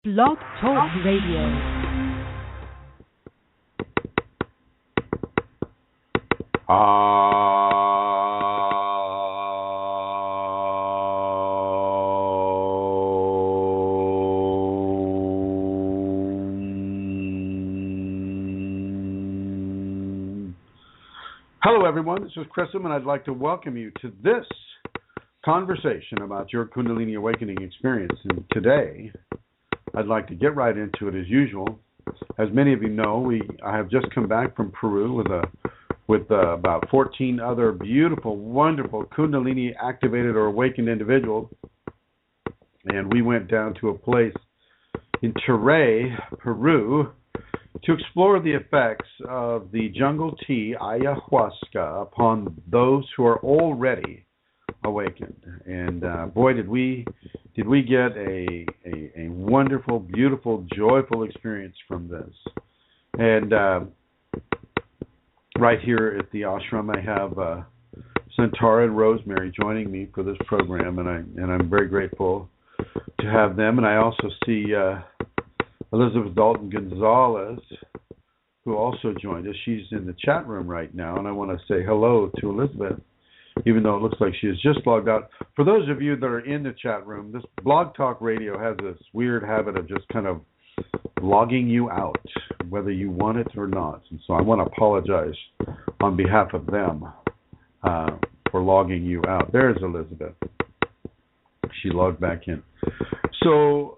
Blog Talk Radio. Hello everyone, this is Chrism, and I'd like to welcome you to this conversation about your Kundalini awakening experience. And today, I'd like to get right into it as usual. As many of you know, I have just come back from Peru with about 14 other beautiful, wonderful Kundalini activated or awakened individuals, and we went down to a place in Tere, Peru, to explore the effects of the jungle tea Ayahuasca upon those who are already awakened. And boy, did we get a wonderful, beautiful, joyful experience from this. And right here at the ashram, I have Santara and Rosemary joining me for this program, and I'm very grateful to have them. And I also see Elizabeth Dalton Gonzalez, who also joined us. She's in the chat room right now, and I want to say hello to Elizabeth, even though it looks like she has just logged out. For those of you that are in the chat room, this Blog Talk Radio has this weird habit of just kind of logging you out, whether you want it or not. And so I want to apologize on behalf of them for logging you out. There's Elizabeth. She logged back in. So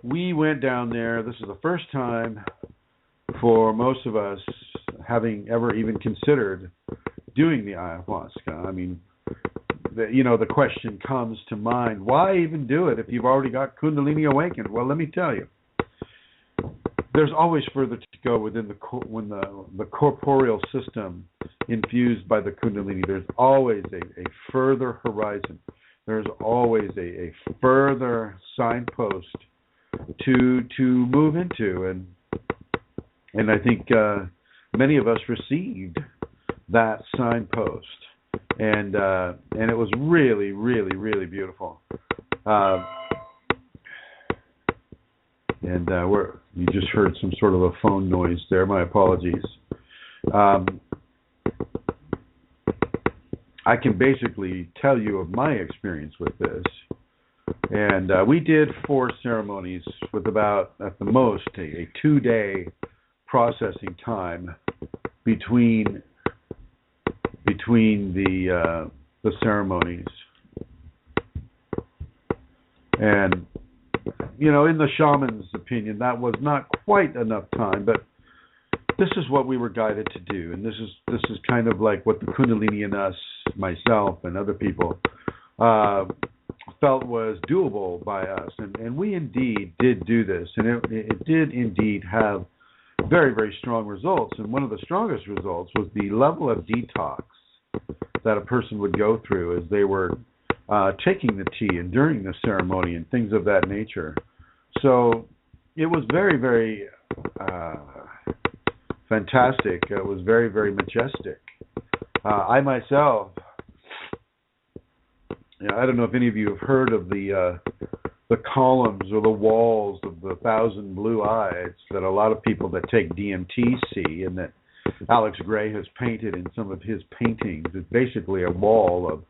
we went down there. This is the first time for most of us having ever even considered doing the ayahuasca. I mean, the question comes to mind, why even do it if you've already got Kundalini awakened? Well, let me tell you, there's always further to go within the corporeal system infused by the Kundalini. There's always a further horizon. There's always a further signpost to move into, and I think many of us received that signpost, and it was really, really, really beautiful. You just heard some sort of a phone noise there. My apologies. I can basically tell you of my experience with this. And we did 4 ceremonies with about, at the most, a 2-day processing time between the ceremonies. And in the shaman's opinion, that was not quite enough time, but this is what we were guided to do, and this is kind of like what the Kundalini in us, myself, and other people felt was doable by us, and we indeed did do this, and it did indeed have very, very strong results. And one of the strongest results was the level of detox that a person would go through as they were taking the tea and during the ceremony and things of that nature. So it was very, very fantastic. It was very, very majestic. I myself, I don't know if any of you have heard of the columns or the walls of the 1,000 blue eyes that a lot of people that take DMT see, and that Alex Gray has painted in some of his paintings. It's basically a wall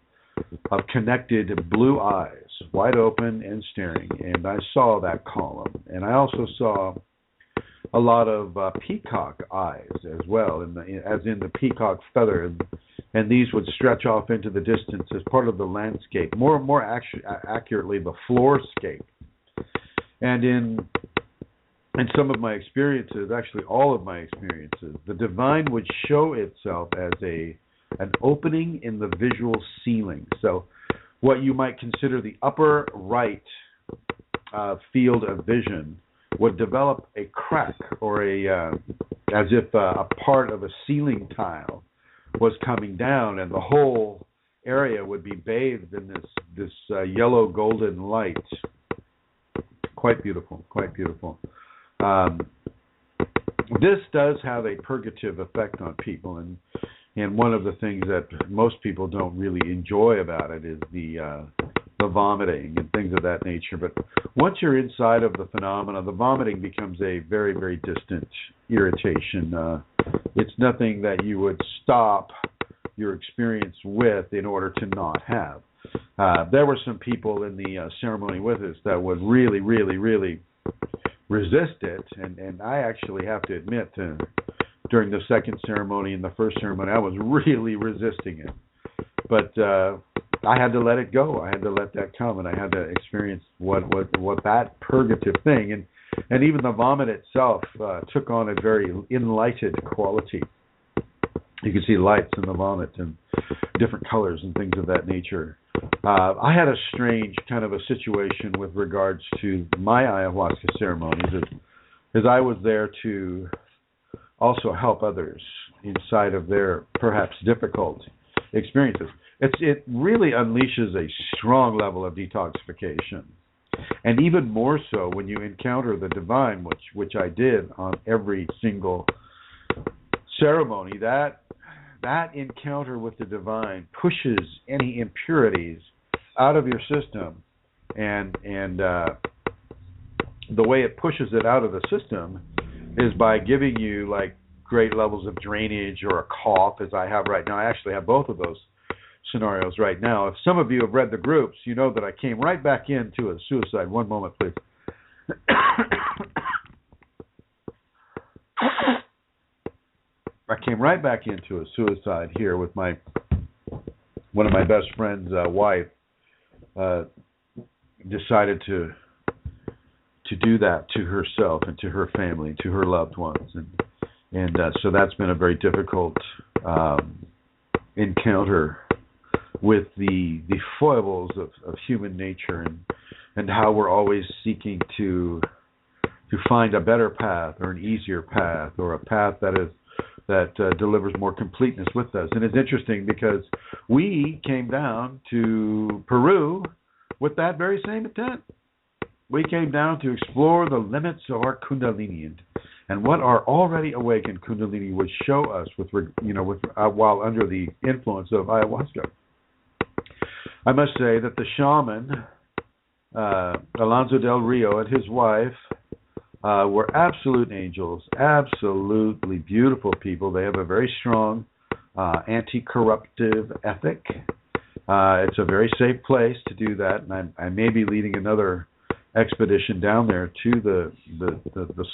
of connected blue eyes, wide open and staring. And I saw that column, and I also saw a lot of peacock eyes as well, as in the peacock feather, and these would stretch off into the distance as part of the landscape, more accurately the floorscape. And in some of my experiences, actually all of my experiences, the divine would show itself as an opening in the visual ceiling. So what you might consider the upper right field of vision would develop a crack, or as if a part of a ceiling tile was coming down, and the whole area would be bathed in this yellow golden light. Quite beautiful, quite beautiful. This does have a purgative effect on people, and one of the things that most people don't really enjoy about it is the the vomiting and things of that nature. But once you're inside of the phenomena, the vomiting becomes a very, very distant irritation. It's nothing that you would stop your experience with in order to not have. There were some people in the ceremony with us that would really, really, really resist it, and I actually have to admit, during the second ceremony and the first ceremony, I was really resisting it. But I had to let it go. I had to let that come, and I had to experience what that purgative thing, and even the vomit itself took on a very enlightened quality. You could see lights in the vomit and different colors and things of that nature. I had a strange kind of a situation with regards to my ayahuasca ceremonies, as I was there to also help others inside of their perhaps difficult experiences. It really unleashes a strong level of detoxification, and even more so when you encounter the divine, which I did on every single ceremony. That encounter with the divine pushes any impurities out of your system, and the way it pushes it out of the system is by giving you like great levels of drainage or a cough, as I have right now. I actually have both of those scenarios right now. If some of you have read the groups, you know that I came right back into a suicide. One moment, please. I came right back into a suicide here with one of my best friend's wife. Decided to do that to herself and to her family, to her loved ones, and so that's been a very difficult encounter with the foibles of human nature, and how we're always seeking to find a better path or an easier path or a path that delivers more completeness with us. And it's interesting because we came down to Peru with that very same intent. We came down to explore the limits of our Kundalini and what our already awakened Kundalini would show us while under the influence of ayahuasca. I must say that the shaman, Alonso del Rio, and his wife were absolute angels, absolutely beautiful people. They have a very strong anti-corruptive ethic. It's a very safe place to do that, and I may be leading another expedition down there to the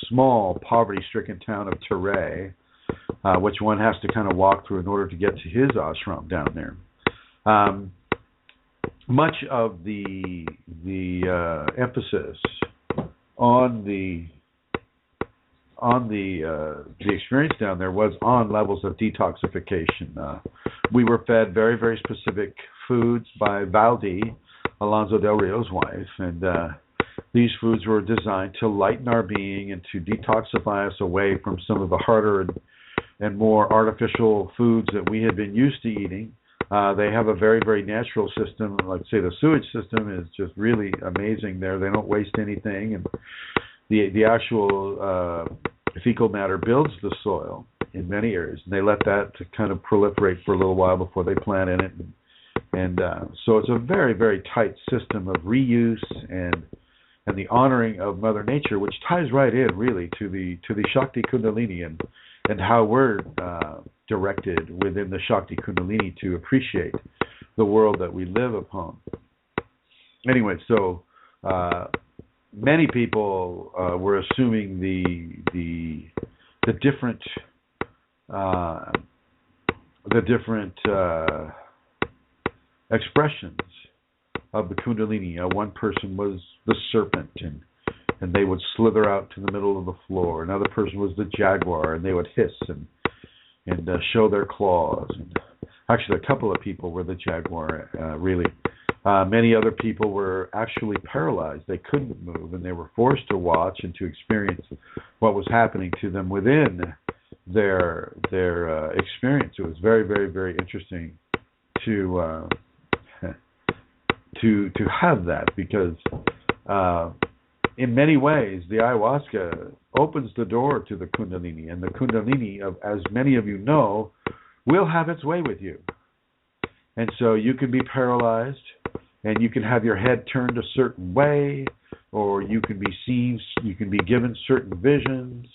small poverty-stricken town of Tere, which one has to kind of walk through in order to get to his ashram down there. Much of the emphasis on the experience down there was on levels of detoxification. We were fed very, very specific foods by Valdi, Alonso del Rio's wife, and these foods were designed to lighten our being and to detoxify us away from some of the harder and more artificial foods that we had been used to eating. They have a very, very natural system. Like say, the sewage system is just really amazing there. They don't waste anything, and the actual fecal matter builds the soil in many areas, and they let that to kind of proliferate for a little while before they plant in it. And so it's a very, very tight system of reuse and the honoring of Mother Nature, which ties right in really to the Shakti Kundalini and how we're directed within the Shakti Kundalini to appreciate the world that we live upon. Anyway, so many people were assuming the different expressions of the Kundalini. One person was the serpent, and they would slither out to the middle of the floor. Another person was the jaguar, and they would hiss and show their claws. And actually, a couple of people were the jaguar, really. Many other people were actually paralyzed. They couldn't move, and they were forced to watch and to experience what was happening to them within their experience. It was very, very, very interesting to have that, because in many ways the ayahuasca opens the door to the Kundalini, and the Kundalini, as many of you know, will have its way with you. And so you can be paralyzed, and you can have your head turned a certain way, or you can be given certain visions.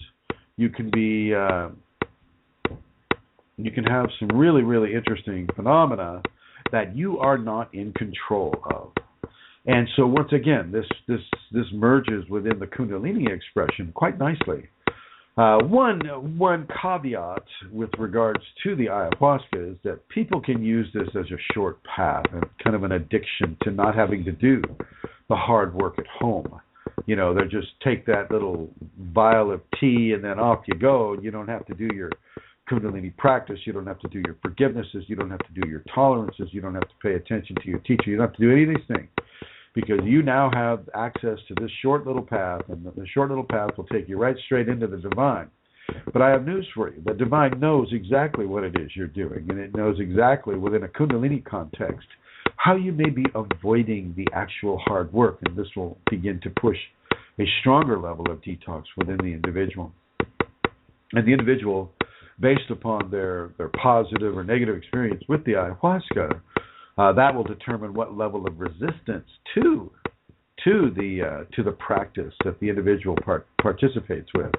You can have some really, really interesting phenomena that you are not in control of. And so once again, this merges within the Kundalini expression quite nicely. One caveat with regards to the ayahuasca is that people can use this as a short path and kind of an addiction to not having to do the hard work at home. They just take that little vial of tea and then off you go. You don't have to do your Kundalini practice. You don't have to do your forgivenesses. You don't have to do your tolerances. You don't have to pay attention to your teacher. You don't have to do any of these things, because you now have access to this short little path, and the short little path will take you right straight into the divine. But I have news for you. The divine knows exactly what it is you're doing, and it knows exactly within a Kundalini context how you may be avoiding the actual hard work, and this will begin to push a stronger level of detox within the individual. And the individual, based upon their positive or negative experience with the ayahuasca, that will determine what level of resistance to the practice that the individual participates with.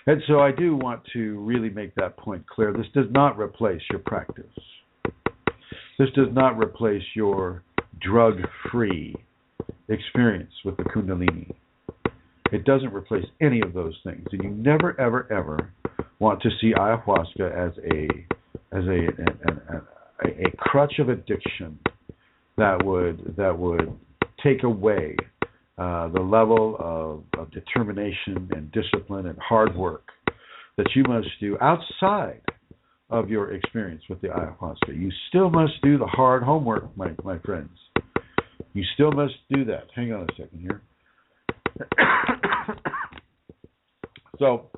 And so I do want to really make that point clear. This does not replace your practice. This does not replace your drug-free experience with the Kundalini. It doesn't replace any of those things. And you never, ever, ever want to see ayahuasca as a crutch of addiction that would take away the level of determination and discipline and hard work that you must do outside of your experience with the ayahuasca. You still must do the hard homework, my friends. You still must do that. Hang on a second here. So,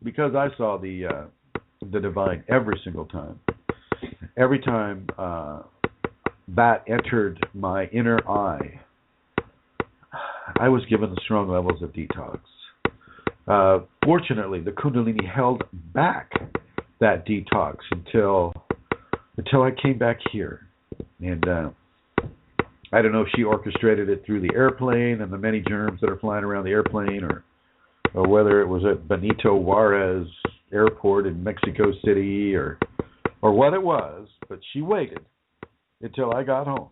because I saw the divine every single time, every time that entered my inner eye, I was given strong levels of detox. Fortunately, the Kundalini held back that detox until I came back here. And I don't know if she orchestrated it through the airplane and the many germs that are flying around the airplane, or whether it was at Benito Juarez Airport in Mexico City, or what it was, but she waited until I got home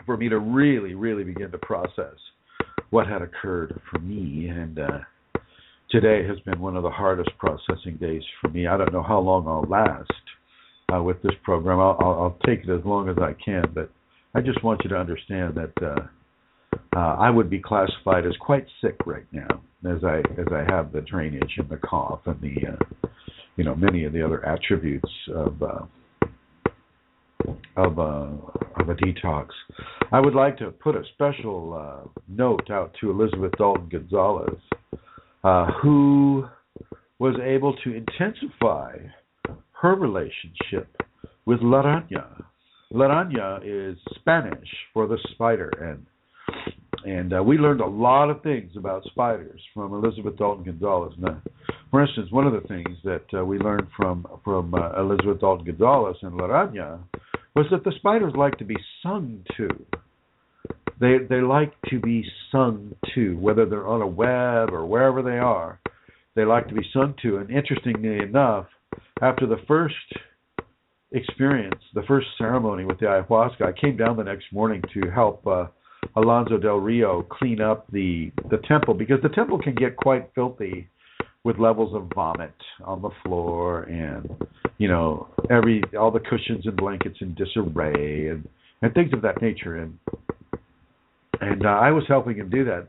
for me to really, really begin to process what had occurred for me. And today has been one of the hardest processing days for me. I don't know how long I'll last with this program. I'll take it as long as I can, but I just want you to understand that I would be classified as quite sick right now, as I have the drainage and the cough and the many of the other attributes of a detox. I would like to put a special note out to Elizabeth Dalton Gonzalez, who was able to intensify her relationship with La Araña. La Araña is Spanish for the spider, and we learned a lot of things about spiders from Elizabeth Dalton Gonzalez. Now, for instance, one of the things that we learned from Elizabeth Dalton Gonzalez and La Araña was that the spiders like to be sung to. They like to be sung to, whether they're on a web or wherever they are. They like to be sung to. And interestingly enough, after the first experience, the first ceremony with the ayahuasca, I came down the next morning to help Alonso Del Rio clean up the temple, because the temple can get quite filthy with levels of vomit on the floor, and all the cushions and blankets in disarray, and things of that nature. And I was helping him do that.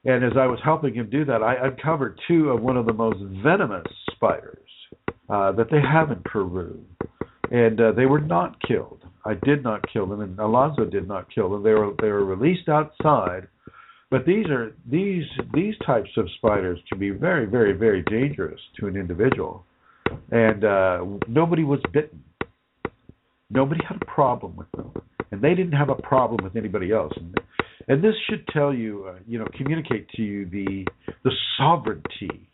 And as I was helping him do that, I uncovered two of one of the most venomous spiders that they have in Peru. And they were not killed. I did not kill them, and Alonso did not kill them. They were released outside. But these types of spiders can be very, very, very dangerous to an individual. And nobody was bitten. Nobody had a problem with them, and they didn't have a problem with anybody else. And this should tell you, communicate to you the sovereignty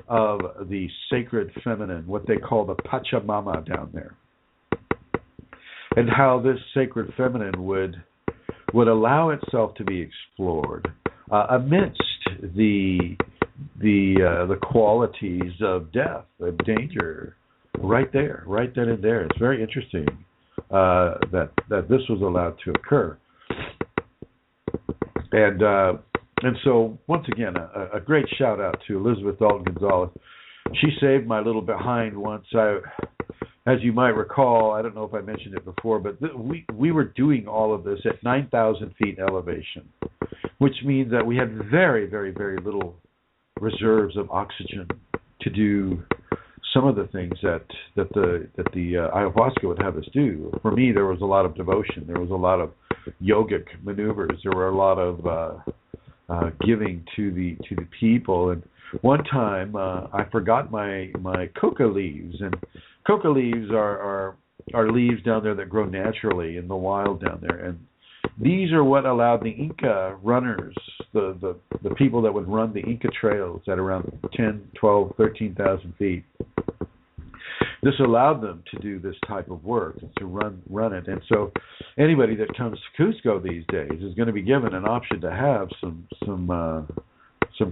of the sacred feminine, what they call the Pachamama down there. and how this sacred feminine would allow itself to be explored amidst the qualities of death, of danger, right there, right then and there. It's very interesting that this was allowed to occur, and so once again, a great shout out to Elizabeth Dalton Gonzalez. She saved my little behind once. As you might recall, I don't know if I mentioned it before, but we were doing all of this at 9,000 feet elevation, which means that we had very, very, very little reserves of oxygen to do some of the things that the ayahuasca would have us do. For me, there was a lot of devotion. There was a lot of yogic maneuvers. There were a lot of giving to the people. And one time, I forgot my coca leaves, and coca leaves are leaves down there that grow naturally in the wild down there, and these are what allowed the Inca runners, the people that would run the Inca trails at around 10, 12, 13,000 feet. This allowed them to do this type of work, to run it. And so anybody that comes to Cusco these days is going to be given an option to have some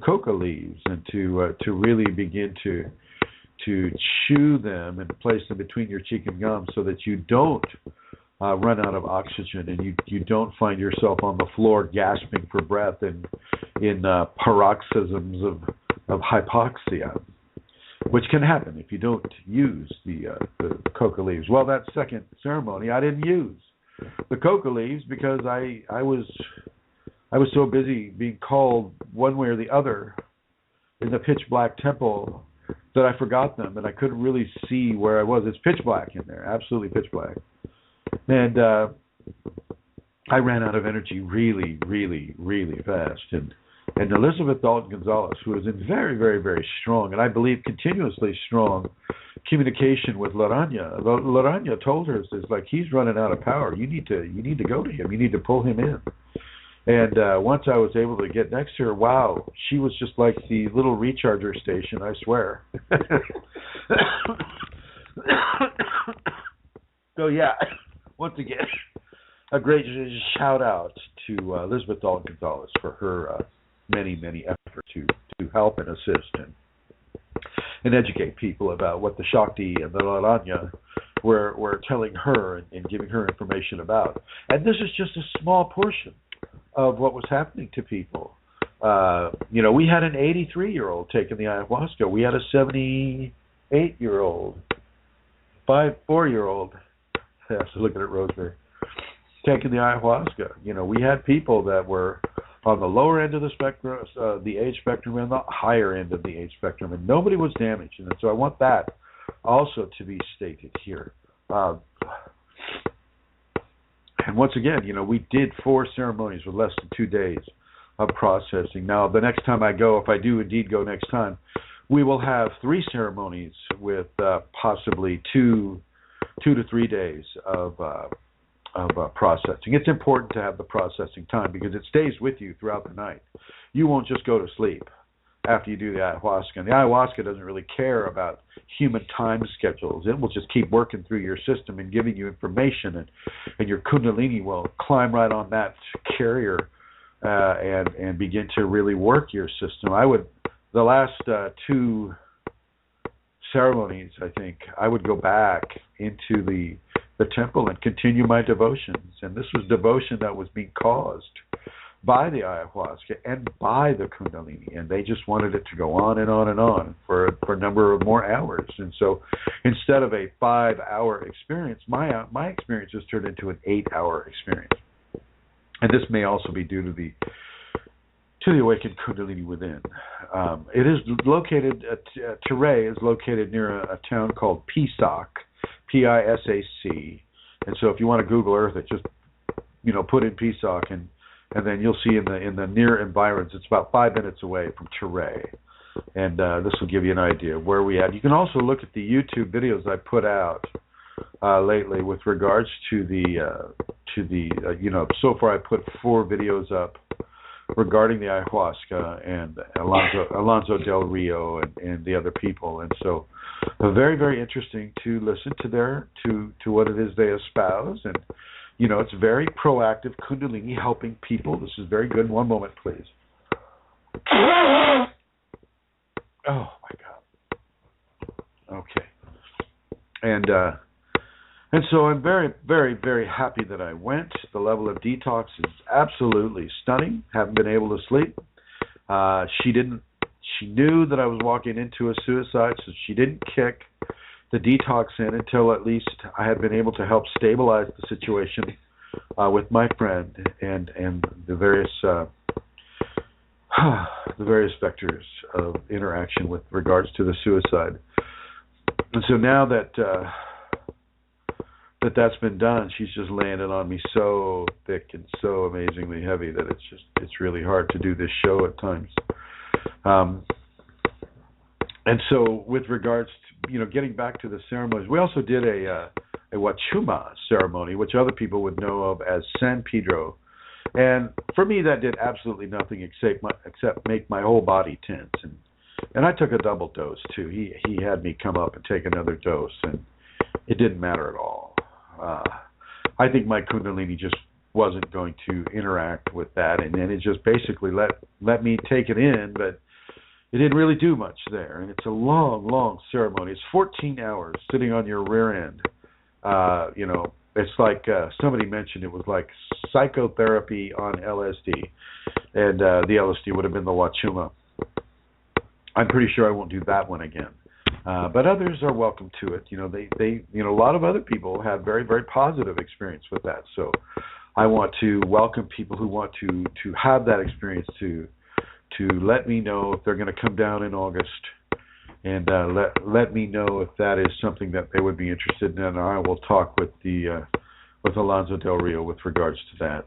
coca leaves and to really begin to chew them and place them between your cheek and gum so that you don't run out of oxygen and you don't find yourself on the floor gasping for breath in paroxysms of hypoxia, which can happen if you don't use the coca leaves. Well, that second ceremony, I didn't use the coca leaves because I was so busy being called one way or the other in the pitch black temple that I forgot them, and I couldn't really see where I was. It's pitch black in there, absolutely pitch black. And I ran out of energy really, really, really fast. And Elizabeth Dalton Gonzalez, who is in very, very, very strong, and I believe continuously strong communication with Laranya told her, it's like, he's running out of power. You need to go to him. You need to pull him in. And once I was able to get next to her, wow, she was just like the little recharger station, I swear. So yeah, once again, a great shout out to Elizabeth Dalton Gonzalez for her many, many efforts to help and assist and educate people about what the Shakti and the Laranya were telling her and giving her information about. And this is just a small portion of what was happening to people. We had an 83-year-old taking the ayahuasca. We had a 78-year-old, 4-year-old, I have to look at it, Rosemary, taking the ayahuasca. We had people that were on the lower end of the spectrum, the age spectrum, and the higher end of the age spectrum, and nobody was damaged. And so I want that also to be stated here. And once again, we did 4 ceremonies with less than 2 days of processing. Now, the next time I go, if I do indeed go next time, we will have 3 ceremonies with possibly 2 to 3 days of processing. It's important to have the processing time because it stays with you throughout the night. You won't just go to sleep after you do the ayahuasca. And the ayahuasca doesn't really care about human time schedules. It will just keep working through your system and giving you information, and your Kundalini will climb right on that carrier and begin to really work your system. The last 2 ceremonies, I think, I would go back into the temple and continue my devotions. And this was devotion that was being caused by the ayahuasca and by the Kundalini, and they just wanted it to go on and on and on for a number of more hours. And so instead of a 5-hour experience, my experience has turned into an 8-hour experience. And this may also be due to the awakened Kundalini within. It is located, Tere is located near a town called Pisac, Pisac. And so if you want to Google Earth it, just put in Pisac and then you'll see in the near environs, it's about 5 minutes away from Tere. And this will give you an idea of where we at. You can also look at the YouTube videos I put out lately with regards to the so far I put 4 videos up regarding the ayahuasca and Alonso Del Rio and the other people. And so very, very interesting to listen to what it is they espouse. And, it's very proactive Kundalini, helping people. This is very good. One moment, please. Oh, my God. Okay. And so I'm very, very, very happy that I went. The level of detox is absolutely stunning. Haven't been able to sleep. She knew that I was walking into a suicide, so she didn't kick the detox in until at least I had been able to help stabilize the situation with my friend and the various vectors of interaction with regards to the suicide. And so now that's been done, she's just landed on me so thick and so amazingly heavy that it's really hard to do this show at times. And so with regards to, getting back to the ceremonies, we also did a Wachuma ceremony, which other people would know of as San Pedro. And for me, that did absolutely nothing except make my whole body tense. And I took a double dose, too. He had me come up and take another dose, and it didn't matter at all. I think my Kundalini just wasn't going to interact with that, and then it just basically let me take it in, but it didn't really do much there. And it's a long, long ceremony. It's 14 hours sitting on your rear end. It's like somebody mentioned it was like psychotherapy on LSD, and the LSD would have been the Wachuma. I'm pretty sure I won't do that one again. But others are welcome to it. A lot of other people have very, very positive experience with that. So I want to welcome people who want to have that experience to let me know if they're going to come down in August, and let me know if that is something that they would be interested in. And I will talk with with Alonso Del Rio with regards to that.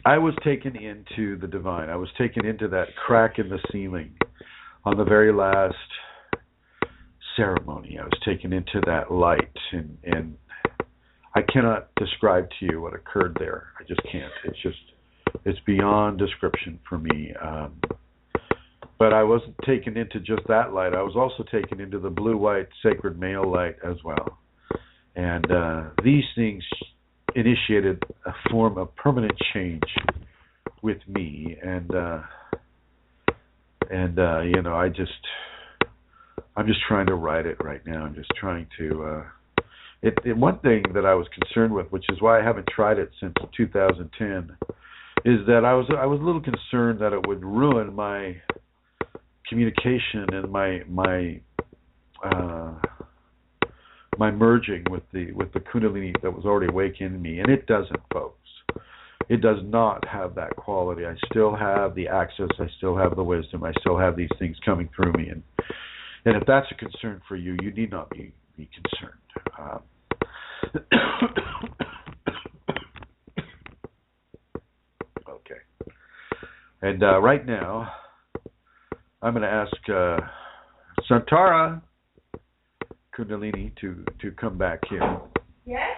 I was taken into the divine. I was taken into that crack in the ceiling on the very last ceremony. I was taken into that light, and I cannot describe to you what occurred there. I just can't. It's beyond description for me. But I wasn't taken into just that light. I was also taken into the blue-white sacred male light as well. And these things initiated a form of permanent change with me, and I'm just trying to write it right now. I'm just trying to. One thing that I was concerned with, which is why I haven't tried it since 2010, is that I was a little concerned that it would ruin my communication and my merging with the Kundalini that was already awake in me, and it doesn't, folks. It does not have that quality. I still have the access. I still have the wisdom. I still have these things coming through me, and if that's a concern for you, you need not be concerned. Okay. And right now, I'm going to ask Santara Kundalini to come back here. Yes?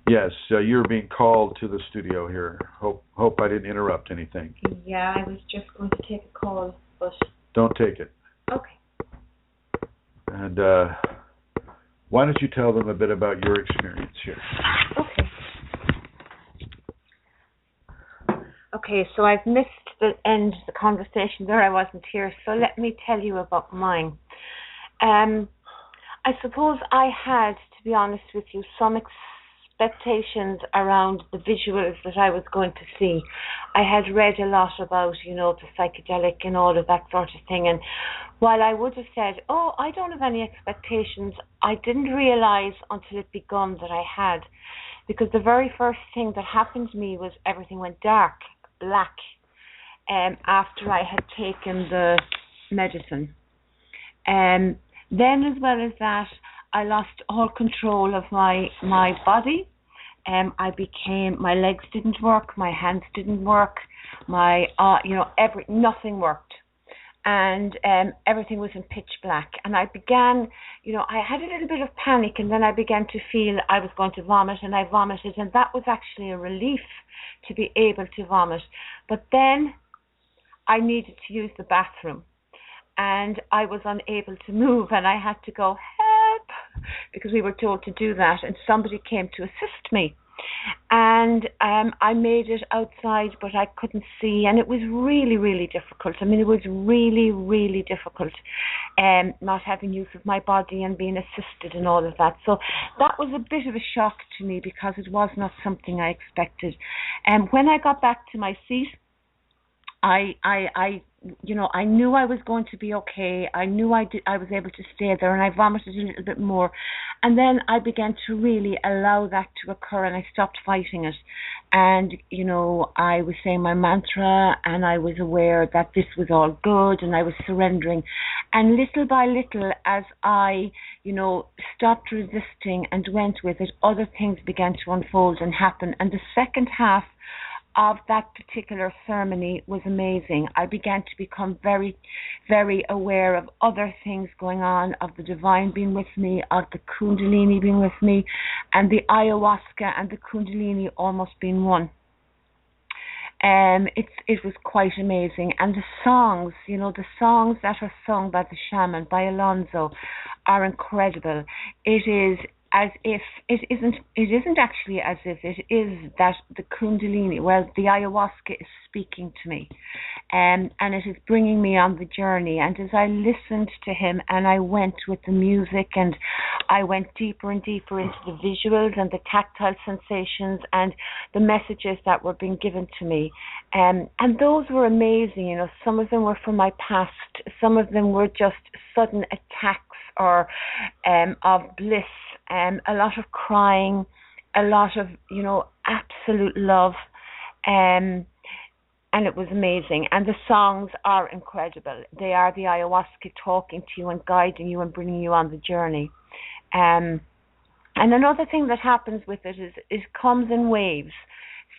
Yes, you're being called to the studio here. Hope I didn't interrupt anything. Yeah, I was just going to take a call, but... Don't take it. Okay. And why don't you tell them a bit about your experience here? Okay, so I've missed the end of the conversation there. I wasn't here, so let me tell you about mine. I suppose I had, to be honest with you, some expectations around the visuals that I was going to see. I had read a lot about, the psychedelic and all of that sort of thing, and while I would have said, I don't have any expectations, I didn't realize until it begun that I had, because the very first thing that happened to me was everything went dark, black, after I had taken the medicine. Then, as well as that, I lost all control of my body. My legs didn't work, my hands didn't work, nothing worked. and everything was in pitch black. And I began, I had a little bit of panic, and then I began to feel I was going to vomit, and I vomited, and that was actually a relief to be able to vomit. But then I needed to use the bathroom, and I was unable to move, and I had to go, help, because we were told to do that, and somebody came to assist me. And I made it outside, but I couldn't see, and it was really, really difficult. I mean, it was really, really difficult, not having use of my body and being assisted and all of that. So that was a bit of a shock to me, because it was not something I expected. And when I got back to my seat, I knew I was going to be okay. I knew I was able to stay there, and I vomited a little bit more. And then I began to really allow that to occur, and I stopped fighting it. And, I was saying my mantra, and I was aware that this was all good, and I was surrendering. And little by little, as I, stopped resisting and went with it, other things began to unfold and happen. And the second half of that particular ceremony was amazing. I began to become very, very aware of other things going on, of the divine being with me, of the Kundalini being with me, and the Ayahuasca and the Kundalini almost being one. It was quite amazing. And the songs, the songs that are sung by the shaman, by Alonso, are incredible. It is as if it isn't actually as if it is that the Kundalini, the ayahuasca is speaking to me, and it is bringing me on the journey. And as I listened to him, and I went with the music, and I went deeper and deeper into the visuals and the tactile sensations and the messages that were being given to me, and those were amazing. Some of them were from my past, some of them were just sudden attacks or of bliss. A lot of crying, a lot of, absolute love, and it was amazing. And the songs are incredible. They are the ayahuasca talking to you and guiding you and bringing you on the journey. And another thing that happens with it is it comes in waves.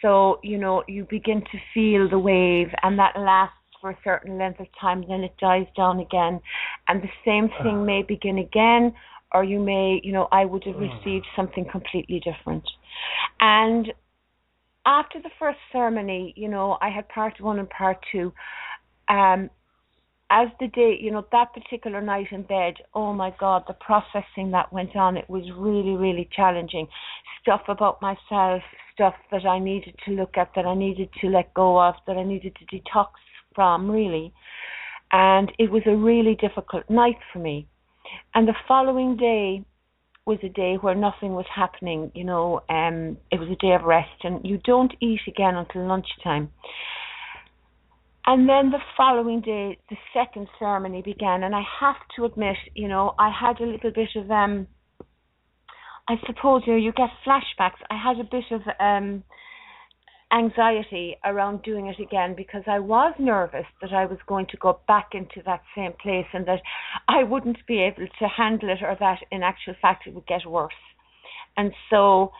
So, you begin to feel the wave, and that lasts for a certain length of time, then it dies down again. And the same thing may begin again, or you may, I would have received something completely different. And after the first ceremony, I had part 1 and part 2. As the day, that particular night in bed, oh my God, the processing that went on, it was really, really challenging. Stuff about myself, stuff that I needed to look at, that I needed to let go of, that I needed to detox from, really. And it was a really difficult night for me. And the following day was a day where nothing was happening, it was a day of rest, and you don't eat again until lunchtime. And then the following day, the second ceremony began, and I have to admit, I had a little bit of, I suppose, you get flashbacks. I had a bit of anxiety around doing it again, because I was nervous that I was going to go back into that same place and that I wouldn't be able to handle it, or that in actual fact it would get worse. And so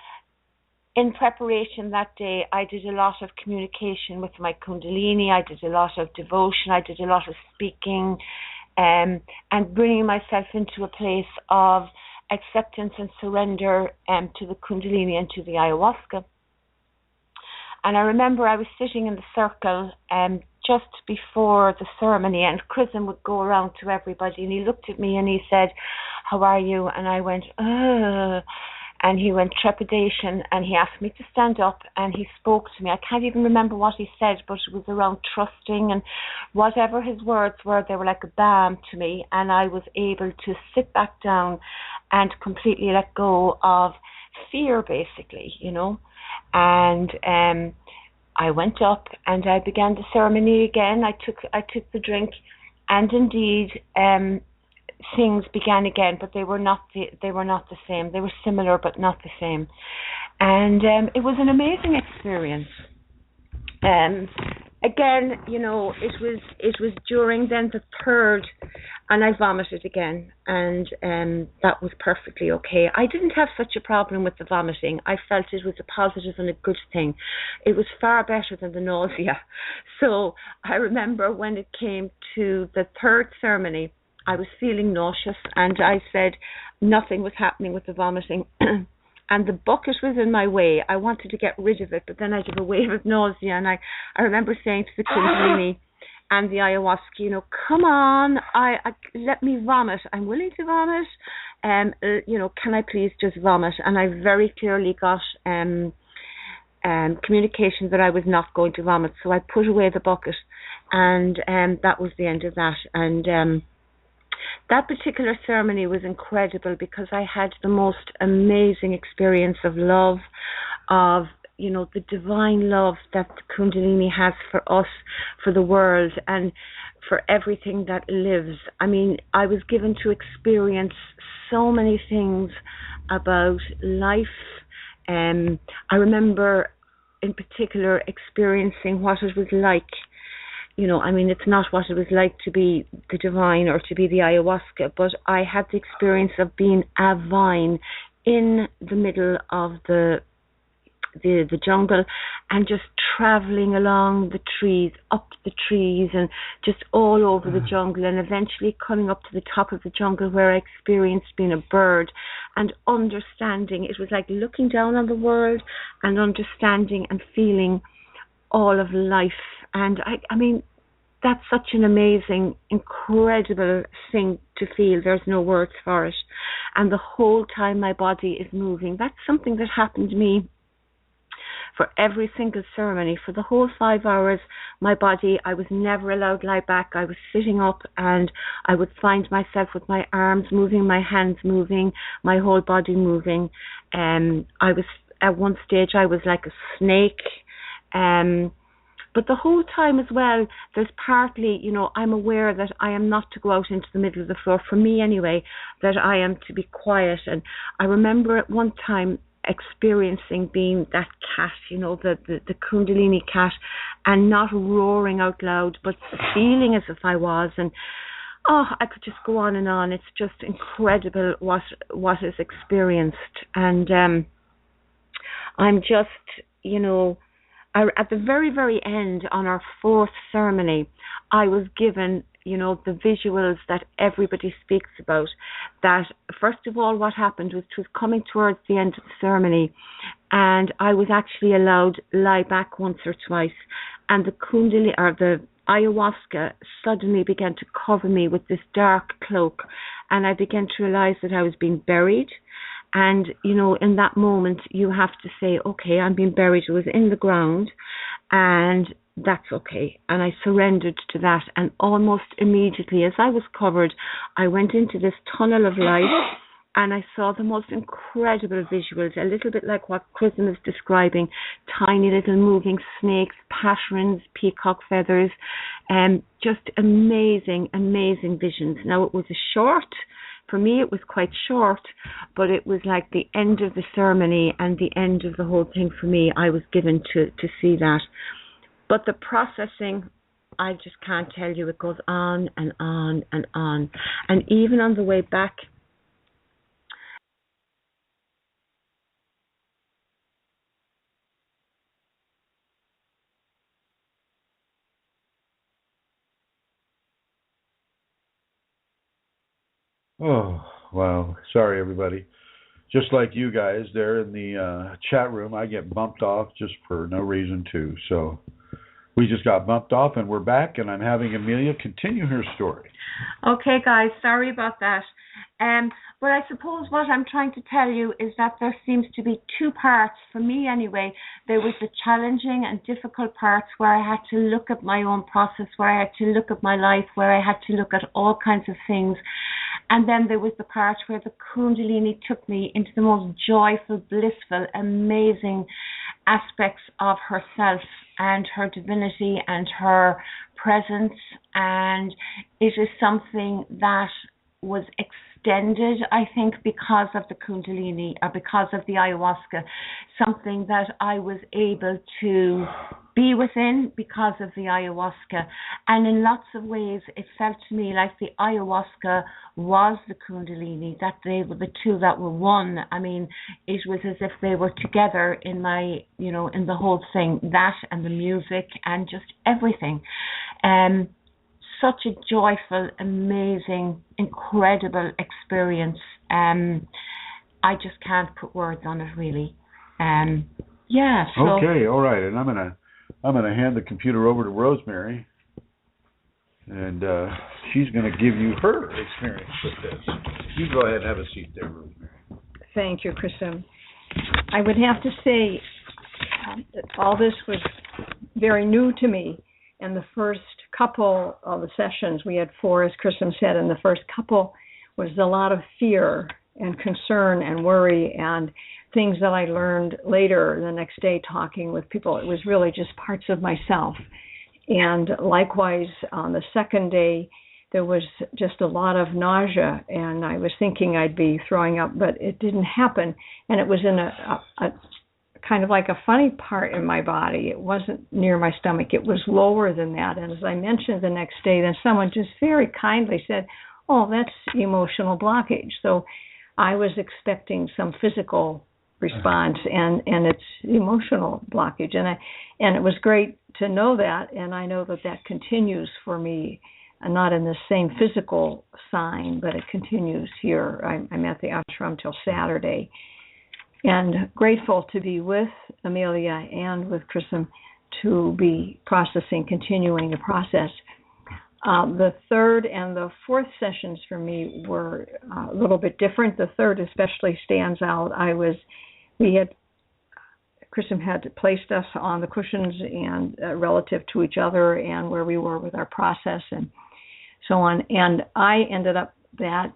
in preparation that day, I did a lot of communication with my Kundalini, I did a lot of devotion, I did a lot of speaking, and bringing myself into a place of acceptance and surrender to the Kundalini and to the ayahuasca. And I remember I was sitting in the circle just before the ceremony, and Chrism would go around to everybody, and he looked at me and he said, "How are you?" And I went, "Ugh." And he went, trepidation, and he asked me to stand up, and he spoke to me. I can't even remember what he said, but it was around trusting, and whatever his words were, they were like a balm to me, and I was able to sit back down and completely let go of fear, basically, And I went up and I began the ceremony again. I took the drink, and indeed things began again, but they were not the same. They were similar but not the same. And it was an amazing experience. Again, it was during then the third and I vomited again, and that was perfectly okay. I didn't have such a problem with the vomiting. I felt it was a positive and a good thing. It was far better than the nausea. So I remember when it came to the third ceremony, I was feeling nauseous, and I said nothing was happening with the vomiting. And the bucket was in my way. I wanted to get rid of it, but then I'd have a wave of nausea. And I remember saying to the Kundalini and the Ayahuasca, come on, I let me vomit. I'm willing to vomit. Can I please just vomit? And I very clearly got communication that I was not going to vomit. So I put away the bucket, and that was the end of that. And that particular ceremony was incredible because I had the most amazing experience of love, of the divine love that the Kundalini has for us, for the world, and for everything that lives. I mean, I was given to experience so many things about life. I remember in particular experiencing what it was like. It's not what it was like to be the divine or to be the ayahuasca, but I had the experience of being a vine in the middle of the jungle, and just traveling along the trees, up the trees, and just all over the jungle, and eventually coming up to the top of the jungle where I experienced being a bird and understanding. It was like looking down on the world and understanding and feeling all of life. And I mean, that's such an amazing, incredible thing to feel. There's no words for it. And the whole time my body is moving. That's something that happened to me for every single ceremony. For the whole 5 hours, my body, I was never allowed to lie back. I was sitting up, and I would find myself with my arms moving, my hands moving, my whole body moving. I was, at one stage, I was like a snake. But the whole time as well, there's partly, I'm aware that I am not to go out into the middle of the floor, for me anyway, that I am to be quiet. And I remember at one time experiencing being that cat, the Kundalini cat, and not roaring out loud, but feeling as if I was. And I could just go on and on. It's just incredible what is experienced. And I'm just, at the very, very end, on our fourth ceremony, I was given, the visuals that everybody speaks about. That, first of all, what happened was, it was coming towards the end of the ceremony, and I was actually allowed lie back once or twice, and the Kundalini, or the ayahuasca, suddenly began to cover me with this dark cloak, and I began to realize that I was being buried. And, in that moment, you have to say, okay, I'm being buried. It was in the ground, and that's okay. And I surrendered to that. And almost immediately, as I was covered, I went into this tunnel of light, and I saw the most incredible visuals, a little bit like what Chrism is describing, tiny little moving snakes, patterns, peacock feathers, just amazing, amazing visions. Now, it was for me, it was quite short, but it was like the end of the ceremony and the end of the whole thing for me. I was given to see that. But the processing, I just can't tell you. It goes on and on and on. And even on the way back, Oh, wow. Sorry, everybody. Just like you guys there in the chat room, I get bumped off just for no reason too. So we just got bumped off, and we're back, and I'm having Amelia continue her story. Okay, guys, sorry about that. But I suppose what I'm trying to tell you is that there seems to be two parts. For me anyway, there was the challenging and difficult parts where I had to look at my own process, where I had to look at my life, where I had to look at all kinds of things. And then there was the part where the Kundalini took me into the most joyful, blissful, amazing aspects of herself and her divinity and her presence. And it is something that was extended, I think, because of the Kundalini or because of the ayahuasca, something that I was able to be within because of the ayahuasca. And in lots of ways, it felt to me like the ayahuasca was the Kundalini, that they were the two that were one. I mean, it was as if they were together in my, in the whole thing, that and the music and just everything. Such a joyful, amazing, incredible experience. I just can't put words on it, really. Yeah. So. Okay, all right, and I'm gonna hand the computer over to Rosemary, and she's gonna give you her experience with this. You go ahead and have a seat there, Rosemary. Thank you, Kristen. I would have to say that all this was very new to me. And the first couple of the sessions, we had 4, as Kristen said, and the first couple was a lot of fear and concern and worry and things that I learned later the next day talking with people. It was really just parts of myself. And likewise, on the second day, there was just a lot of nausea, and I was thinking I'd be throwing up, but it didn't happen. And it was in a kind of like a funny part in my body. It wasn't near my stomach. It was lower than that. And as I mentioned the next day, then someone just very kindly said, "Oh, that's emotional blockage." So I was expecting some physical response, and it's emotional blockage. And it was great to know that, and I know that continues for me, not in the same physical sign, but it continues here. I'm at the ashram till Saturday. And grateful to be with Amelia and with Kristen to be continuing the process. The third and the fourth sessions for me were a little bit different. The third especially stands out. Kristen had placed us on the cushions and relative to each other and where we were with our process and so on. And I ended up that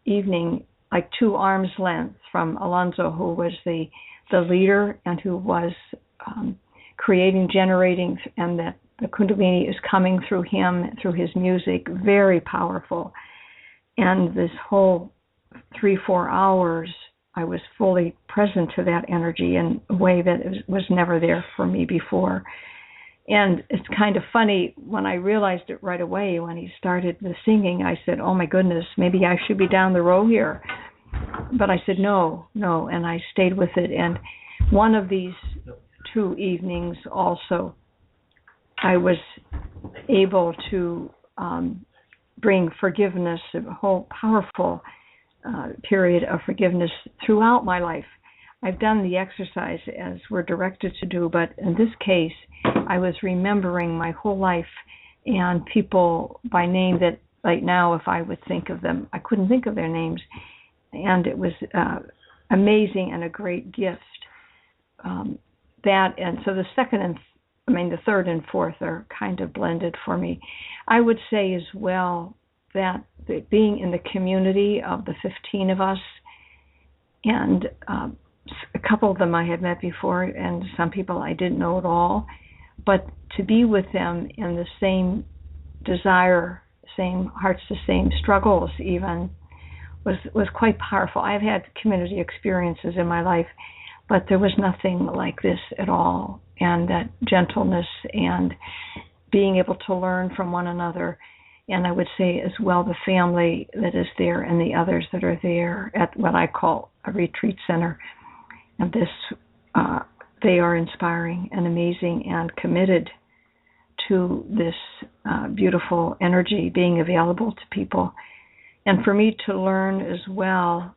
evening like 2 arms length from Alonzo, who was the leader and who was generating, and that the Kundalini is coming through him, through his music, very powerful. And this whole 3-4 hours, I was fully present to that energy in a way that was never there for me before. And it's kind of funny, when I realized it right away, when he started the singing, I said, "Oh my goodness, maybe I should be down the row here." But I said, no, and I stayed with it. And one of these 2 evenings also, I was able to bring forgiveness, a whole powerful period of forgiveness throughout my life. I've done the exercise as we're directed to do, but in this case, I was remembering my whole life and people by name that right now, if I would think of them, I couldn't think of their names. And it was amazing and a great gift. And so the third and fourth are kind of blended for me. I would say as well that being in the community of the 15 of us, and a couple of them I had met before, and some people I didn't know at all, but to be with them in the same desire, same hearts, the same struggles even, was quite powerful. I've had community experiences in my life, but there was nothing like this at all. And that gentleness and being able to learn from one another. And I would say as well the family that is there and the others that are there at what I call a retreat center. And they are inspiring and amazing and committed to this beautiful energy being available to people. And for me to learn as well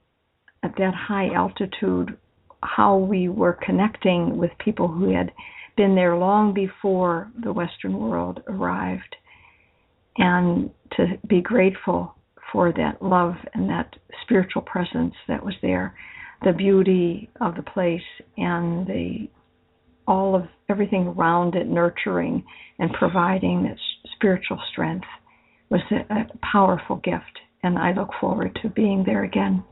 at that high altitude how we were connecting with people who had been there long before the Western world arrived, and to be grateful for that love and that spiritual presence that was there, the beauty of the place and all of everything around it, nurturing and providing that spiritual strength was a powerful gift. And I look forward to being there again.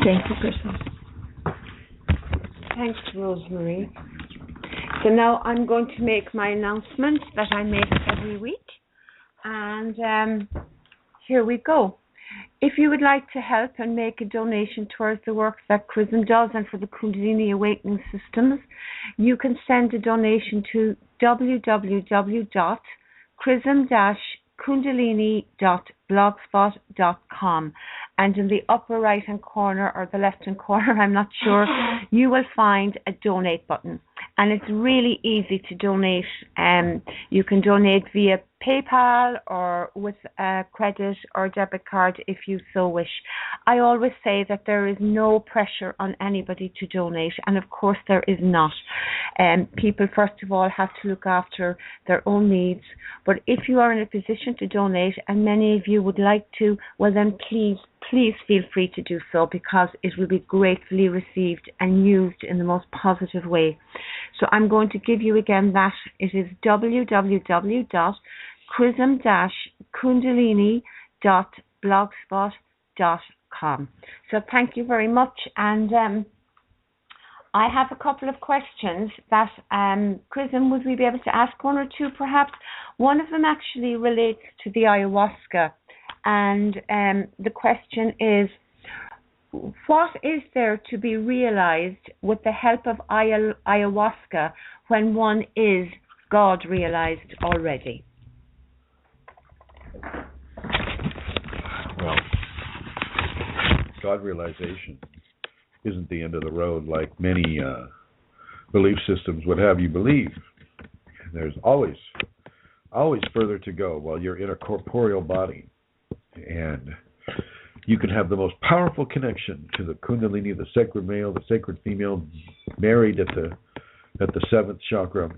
Thank you, Kristen. Thanks, Rosemary. So now I'm going to make my announcement that I make every week. And here we go. If you would like to help and make a donation towards the work that Chrism does and for the Kundalini Awakening Systems, you can send a donation to www.chrism-kundalini.blogspot.com, and in the upper right hand corner or the left hand corner, I'm not sure, you will find a donate button, and it's really easy to donate. You can donate via PayPal or with a credit or debit card if you so wish. I always say that there is no pressure on anybody to donate, and of course there is not. People first of all have to look after their own needs, but if you are in a position to donate, and many of you would like to, well then please feel free to do so, because it will be gratefully received and used in the most positive way. So I'm going to give you again that. It is www.chrism-kundalini.blogspot.com. So thank you very much, and I have a couple of questions that, Chrism, would we be able to ask one or two perhaps? One of them actually relates to the ayahuasca, and the question is, what is there to be realized with the help of ayahuasca when one is God realized already? Well, God realization isn't the end of the road like many belief systems would have you believe. There's always further to go while you're in a corporeal body. And you can have the most powerful connection to the Kundalini, the sacred male, the sacred female, married at the seventh chakra.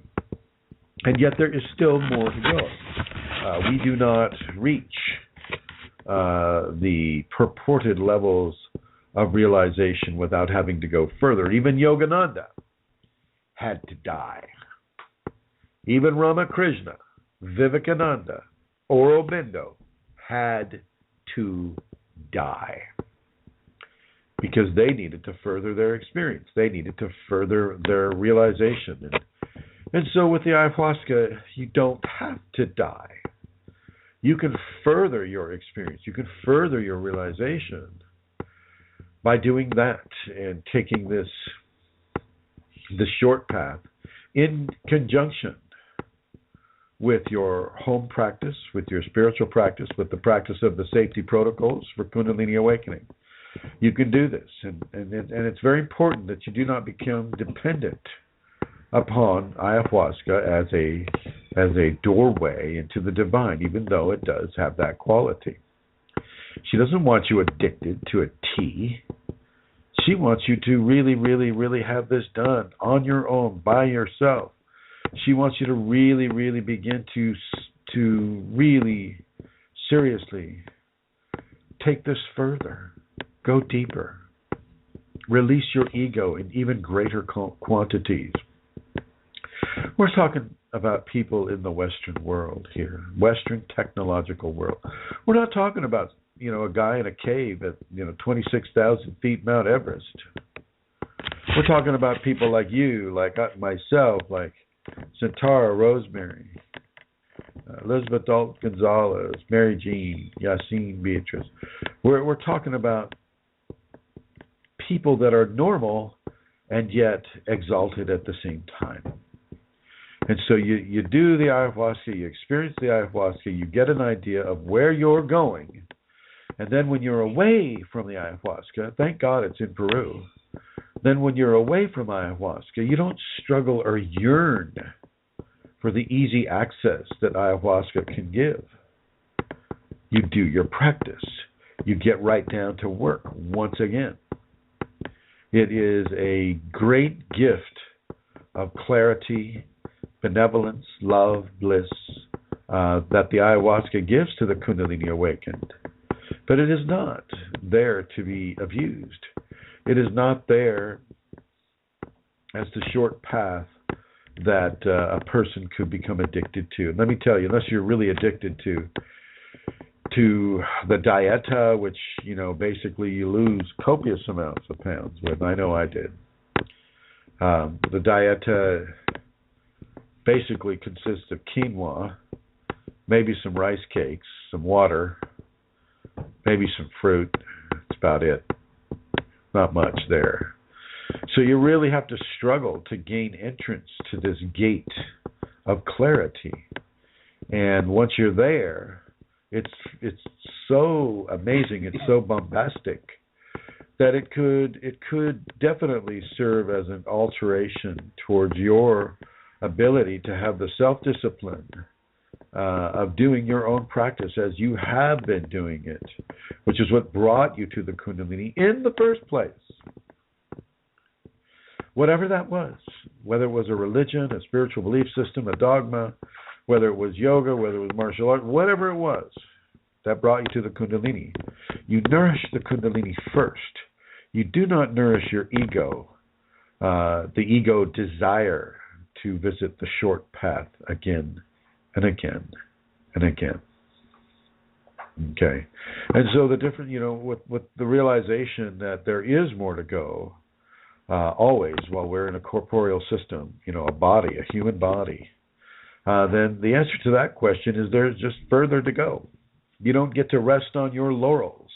And yet there is still more to go. We do not reach the purported levels of realization without having to go further. Even Yogananda had to die. Even Ramakrishna, Vivekananda, Aurobindo had to die because they needed to further their experience. They needed to further their realization. And so with the ayahuasca, you don't have to die. You can further your experience. You can further your realization by doing that and taking the short path in conjunction with your home practice, with your spiritual practice, with the practice of the safety protocols for Kundalini awakening. You can do this, and it's very important that you do not become dependent upon ayahuasca as a doorway into the divine, even though it does have that quality. She doesn't want you addicted to a tea. She wants you to really, really, really have this done on your own, by yourself. She wants you to really, really begin to really seriously take this further. Go deeper. Release your ego in even greater quantities. We're talking about people in the Western world here, Western technological world. We're not talking about, a guy in a cave at, 26,000 feet Mount Everest. We're talking about people like you, like myself, like Centara, Rosemary, Elizabeth Dalton Gonzalez, Mary Jean, Yassine, Beatrice. We're talking about people that are normal and yet exalted at the same time. And so you do the ayahuasca, you experience the ayahuasca, you get an idea of where you're going. And then when you're away from the ayahuasca, thank God it's in Peru, then when you're away from ayahuasca, you don't struggle or yearn for the easy access that ayahuasca can give. You do your practice. You get right down to work once again. It is a great gift of clarity, benevolence, love, bliss that the ayahuasca gives to the Kundalini awakened. But it is not there to be abused. It is not there as the short path that a person could become addicted to. And let me tell you, unless you're really addicted to the dieta, which, basically you lose copious amounts of pounds with. I know I did. The dieta basically consists of quinoa, maybe some rice cakes, some water, maybe some fruit. That's about it. Not much there. So you really have to struggle to gain entrance to this gate of clarity. And once you're there, it's so amazing, it's so bombastic that it could definitely serve as an alteration towards your ability to have the self-discipline of doing your own practice as you have been doing it, which is what brought you to the Kundalini in the first place. Whatever that was, whether it was a religion, a spiritual belief system, a dogma, whether it was yoga, whether it was martial art, whatever it was that brought you to the Kundalini, you nourish the Kundalini first. You do not nourish your ego, the ego desire to visit the short path again and again and again. Okay. And so the different, with the realization that there is more to go, always while we're in a corporeal system, a body, a human body, then the answer to that question is there's just further to go. You don't get to rest on your laurels.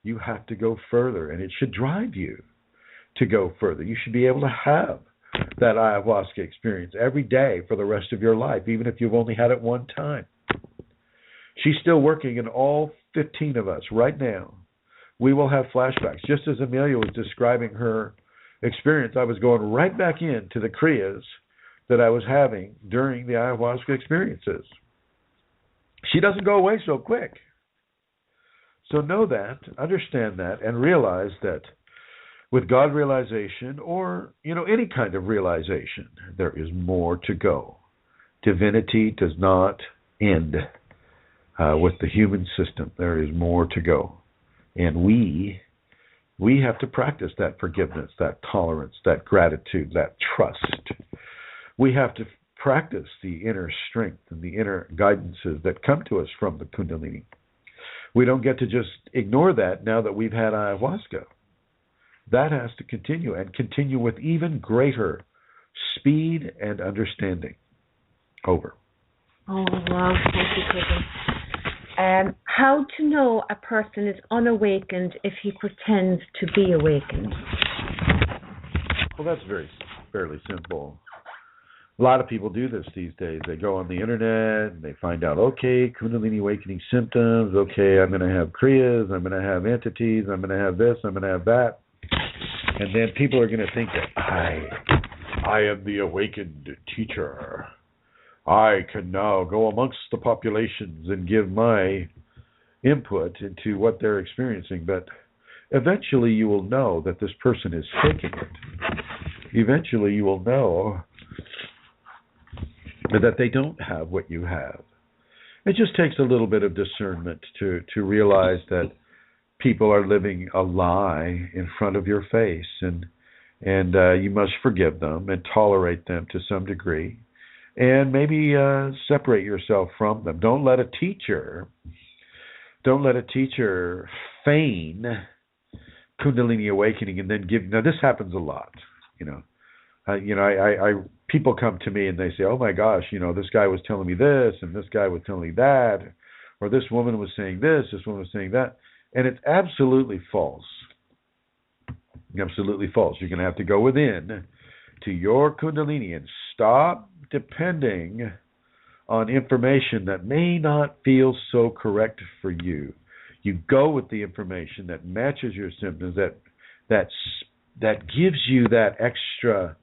You have to go further, and it should drive you to go further. You should be able to have that ayahuasca experience every day for the rest of your life, even if you've only had it one time. She's still working in all 15 of us right now. We will have flashbacks. Just as Amelia was describing her experience, I was going right back into the kriyas that I was having during the ayahuasca experiences. She doesn't go away so quick. So know that, understand that, and realize that with God realization, or any kind of realization, there is more to go. Divinity does not end with the human system. There is more to go, and we have to practice that forgiveness, that tolerance, that gratitude, that trust. We have to practice the inner strength and the inner guidances that come to us from the Kundalini. We don't get to just ignore that now that we've had ayahuasca. That has to continue, and continue with even greater speed and understanding. Over. Oh, wow. Thank you, Kevin. How to know a person is unawakened if he pretends to be awakened? Well, that's fairly simple. A lot of people do this these days. They go on the internet and they find out, okay, Kundalini awakening symptoms. Okay, I'm going to have kriyas. I'm going to have entities. I'm going to have this. I'm going to have that. And then people are going to think that I am the awakened teacher. I can now go amongst the populations and give my input into what they're experiencing. But eventually you will know that this person is faking it. Eventually you will know that they don't have what you have. It just takes a little bit of discernment to realize that people are living a lie in front of your face, and you must forgive them and tolerate them to some degree, and maybe separate yourself from them. Don't let a teacher feign Kundalini awakening and then give. Now this happens a lot, people come to me and they say, oh my gosh, this guy was telling me this, and this guy was telling me that, or this woman was saying this woman was saying that. And it's absolutely false. Absolutely false. You're going to have to go within to your Kundalini and stop depending on information that may not feel so correct for you. You go with the information that matches your symptoms, that gives you that extra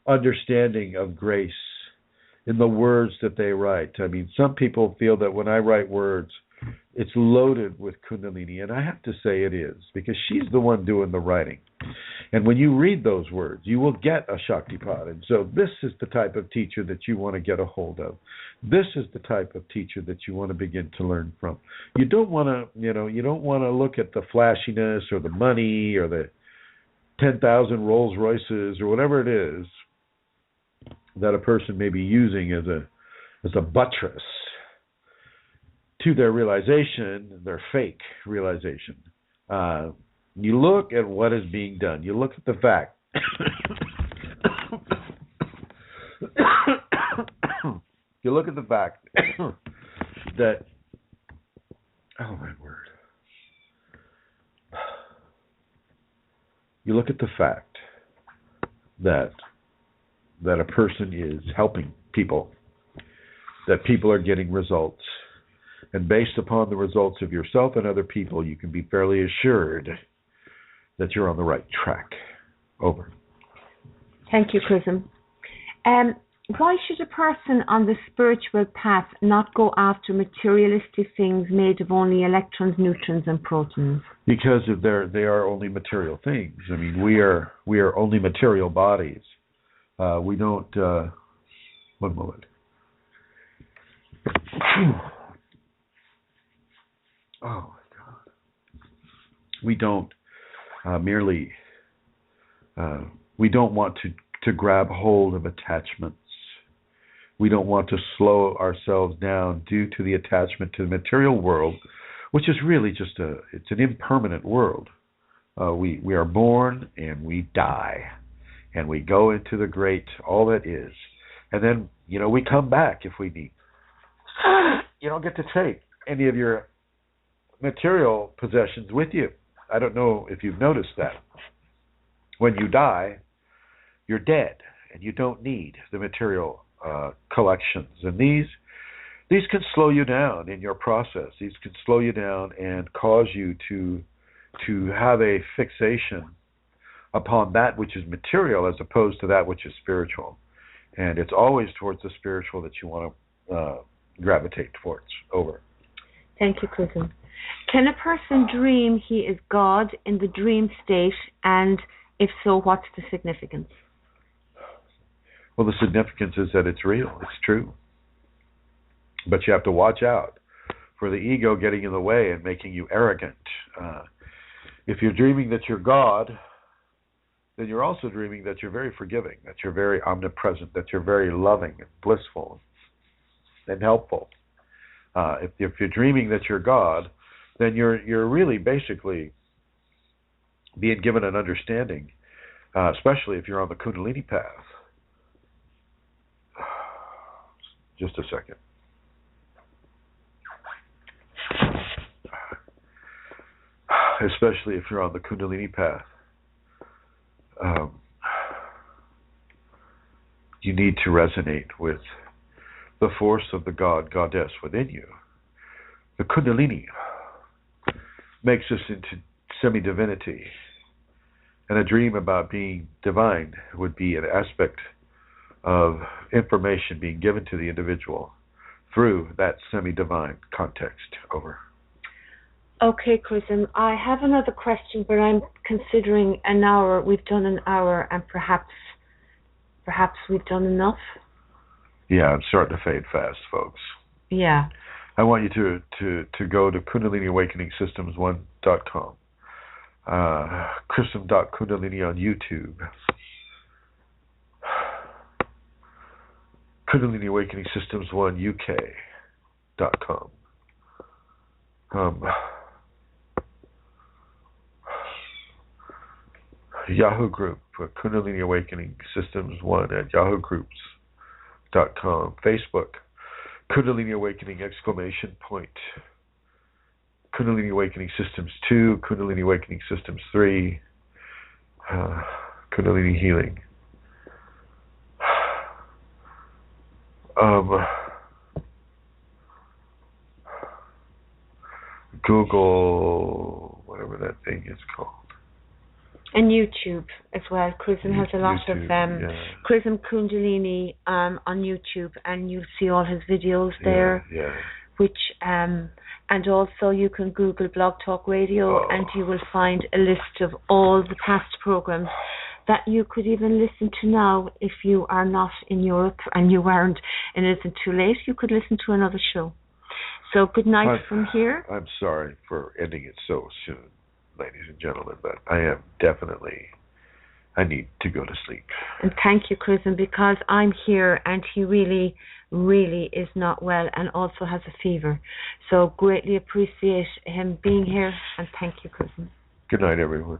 understanding of grace in the words that they write. I mean, some people feel that when I write words, it's loaded with Kundalini, and I have to say it is, because she's the one doing the writing. And when you read those words, you will get a Shaktipat. And so this is the type of teacher that you want to get a hold of. This is the type of teacher that you want to begin to learn from. You don't want to look at the flashiness or the money or the 10,000 Rolls Royces or whatever it is that a person may be using as a buttress to their realization, their fake realization. You look at what is being done. You look at the fact. You look at the fact that, oh my word, you look at the fact that a person is helping people, that people are getting results, and based upon the results of yourself and other people, you can be fairly assured that you're on the right track. Over. Thank you, Chrism. Why should a person on the spiritual path not go after materialistic things made of only electrons, neutrons, and protons? Because they are only material things. I mean, we are only material bodies. We don't. One moment. Oh my God. We don't merely. We don't want to grab hold of attachments. We don't want to slow ourselves down due to the attachment to the material world, which is really just it's an impermanent world. We are born and we die, and we go into the great all that is, and then we come back if we need. You don't get to take any of your material possessions with you. I don't know if you've noticed that. When you die, you're dead, and you don't need the material collections. And these can slow you down in your process. These can slow you down and cause you to have a fixation upon that which is material as opposed to that which is spiritual. And it's always towards the spiritual that you want to gravitate towards. Over. Thank you, Chrism. Can a person dream he is God in the dream state, and if so, what's the significance? Well, the significance is that it's real, it's true. But you have to watch out for the ego getting in the way and making you arrogant. If you're dreaming that you're God, then you're also dreaming that you're very forgiving, that you're very omnipresent, that you're very loving and blissful and helpful. If you're dreaming that you're God, then you're really basically being given an understanding, especially if you're on the Kundalini path. Just a second. Especially if you're on the Kundalini path. You need to resonate with the force of the God, Goddess within you. The Kundalini makes us into semi-divinity. And a dream about being divine would be an aspect of information being given to the individual through that semi-divine context. Over. Okay, Chrism. I have another question, but I'm considering an hour. We've done an hour, and perhaps we've done enough. Yeah, I'm starting to fade fast, folks. Yeah. I want you to go to KundaliniAwakeningSystems1.com. Chrism.Kundalini on YouTube. Kundalini Awakening Systems 1 UK.com. Yahoo group, Kundalini Awakening Systems 1 at yahoo.com. Facebook, Kundalini Awakening ! Kundalini Awakening Systems 2, Kundalini Awakening Systems 3, Kundalini Healing. Google, whatever that thing is called. And YouTube as well. Chrism has a lot YouTube, of Chrism Kundalini on YouTube, and you'll see all his videos there. Yeah. Which and also you can Google Blog Talk Radio, and you will find a list of all the past programs that you could even listen to now if you are not in Europe and you aren't, and it isn't too late. You could listen to another show. So good night from here. I'm sorry for ending it so soon, ladies and gentlemen, but I need to go to sleep. And thank you, Chrism, because I'm here and he really, really is not well and also has a fever. So greatly appreciate him being here, and thank you, Chrism. Good night, everyone.